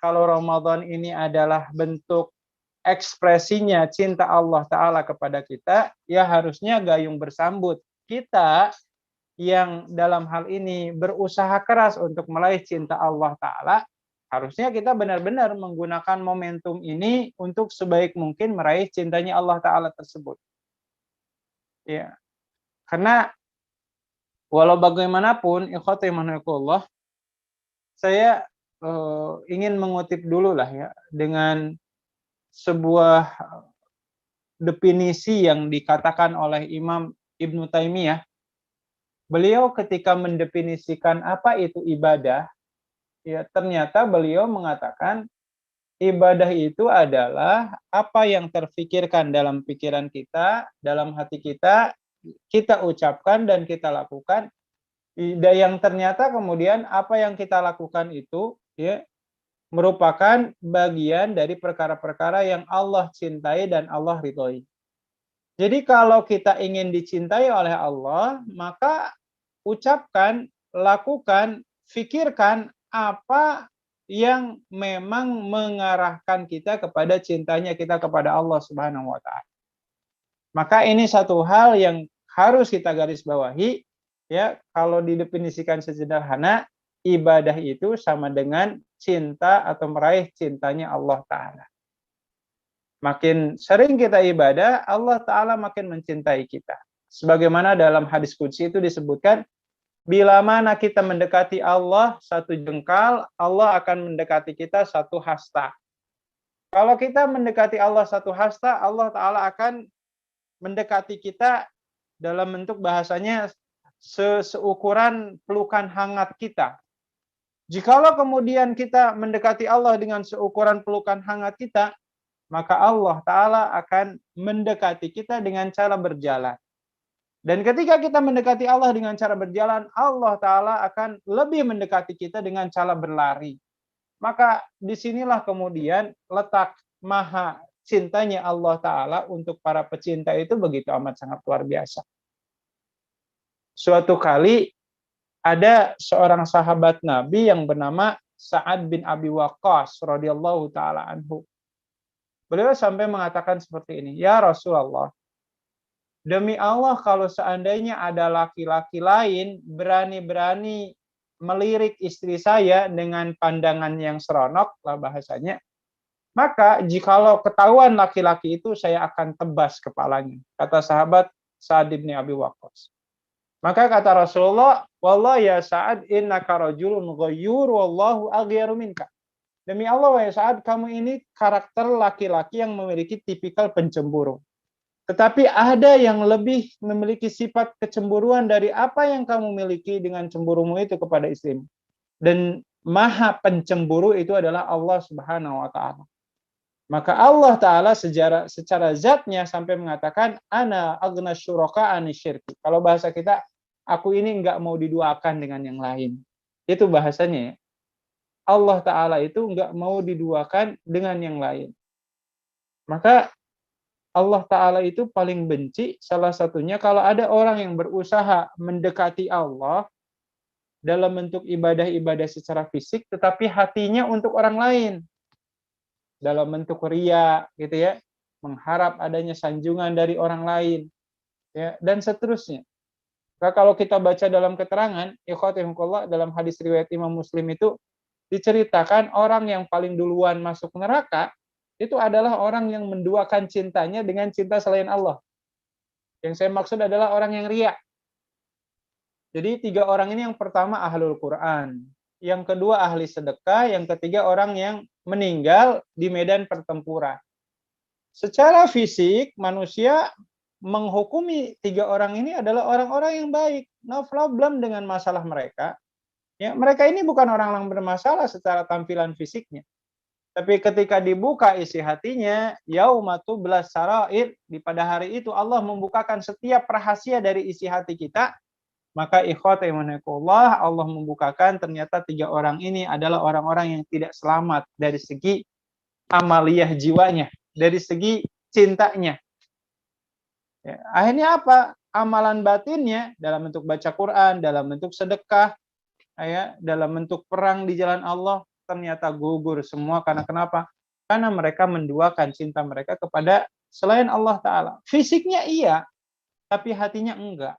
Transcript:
kalau Ramadan ini adalah bentuk ekspresinya cinta Allah Ta'ala kepada kita, ya harusnya gayung bersambut. Kita yang dalam hal ini berusaha keras untuk meraih cinta Allah Ta'ala, harusnya kita benar-benar menggunakan momentum ini untuk sebaik mungkin meraih cintanya Allah Ta'ala tersebut. Ya, karena walau bagaimanapun, ikhwati rahimanakumullah, saya ingin mengutip dulu lah ya, dengan sebuah definisi yang dikatakan oleh Imam Ibnu Taimiyah. Beliau ketika mendefinisikan apa itu ibadah, ya ternyata beliau mengatakan ibadah itu adalah apa yang terfikirkan dalam pikiran kita, dalam hati kita, kita ucapkan dan kita lakukan, dan yang ternyata kemudian apa yang kita lakukan itu ya merupakan bagian dari perkara-perkara yang Allah cintai dan Allah ridhoi. Jadi kalau kita ingin dicintai oleh Allah, maka ucapkan, lakukan, fikirkan apa yang memang mengarahkan kita kepada cintanya kita kepada Allah Subhanahu wa Ta'ala. Maka ini satu hal yang harus kita garis bawahi, ya, kalau didefinisikan sesederhana, ibadah itu sama dengan cinta atau meraih cintanya Allah Ta'ala. Makin sering kita ibadah, Allah Ta'ala makin mencintai kita. Sebagaimana dalam hadis qudsi itu disebutkan, bila mana kita mendekati Allah satu jengkal, Allah akan mendekati kita satu hasta. Kalau kita mendekati Allah satu hasta, Allah Ta'ala akan mendekati kita dalam bentuk bahasanya seukuran pelukan hangat kita. Jikalau kemudian kita mendekati Allah dengan seukuran pelukan hangat kita, maka Allah Ta'ala akan mendekati kita dengan cara berjalan. Dan ketika kita mendekati Allah dengan cara berjalan, Allah Ta'ala akan lebih mendekati kita dengan cara berlari. Maka disinilah kemudian letak maha cintanya Allah Ta'ala untuk para pecinta itu begitu amat sangat luar biasa. Suatu kali ada seorang sahabat Nabi yang bernama Sa'ad bin Abi Waqqas radhiyallahu ta'ala anhu. Beliau sampai mengatakan seperti ini, ya Rasulullah, demi Allah kalau seandainya ada laki-laki lain berani-berani melirik istri saya dengan pandangan yang seronok lah bahasanya, maka jikalau ketahuan laki-laki itu saya akan tebas kepalanya, kata sahabat Sa'ad bin Abi Waqqas. Maka kata Rasulullah, wallahi ya Sa'ad innaka rajulun ghayyur wallahu aghyaru minka. Demi Allah, wahai Sa'ad, kamu ini karakter laki-laki yang memiliki tipikal pencemburu. Tetapi ada yang lebih memiliki sifat kecemburuan dari apa yang kamu miliki dengan cemburumu itu kepada istrimu. Dan maha pencemburu itu adalah Allah Subhanahu wa Ta'ala. Maka Allah Ta'ala secara zatnya sampai mengatakan, ana aghna syuraka ani syirki. Kalau bahasa kita, aku ini enggak mau diduakan dengan yang lain. Itu bahasanya ya. Allah Ta'ala itu enggak mau diduakan dengan yang lain. Maka Allah Ta'ala itu paling benci salah satunya kalau ada orang yang berusaha mendekati Allah dalam bentuk ibadah-ibadah secara fisik, tetapi hatinya untuk orang lain. Dalam bentuk riya, gitu ya, mengharap adanya sanjungan dari orang lain, ya, dan seterusnya. Nah, kalau kita baca dalam keterangan, ikhwatimullah, dalam hadis riwayat Imam Muslim itu diceritakan orang yang paling duluan masuk neraka itu adalah orang yang menduakan cintanya dengan cinta selain Allah. Yang saya maksud adalah orang yang riya. Jadi 3 orang ini, yang pertama ahlul Quran, yang kedua ahli sedekah, yang ketiga orang yang meninggal di medan pertempuran. Secara fisik manusia menghukumi 3 orang ini adalah orang-orang yang baik, no problem dengan masalah mereka. Ya, mereka ini bukan orang yang bermasalah secara tampilan fisiknya. Tapi ketika dibuka isi hatinya, yaumatu belas sarair, pada hari itu Allah membukakan setiap rahasia dari isi hati kita, maka ikhwati rahimanakumullah, Allah membukakan ternyata 3 orang ini adalah orang-orang yang tidak selamat dari segi amaliyah jiwanya, dari segi cintanya. Ya, akhirnya apa? Amalan batinnya dalam bentuk baca Quran, dalam bentuk sedekah, ya, dalam bentuk perang di jalan Allah, ternyata gugur semua karena kenapa? Karena mereka menduakan cinta mereka kepada selain Allah Ta'ala. Fisiknya iya, tapi hatinya enggak.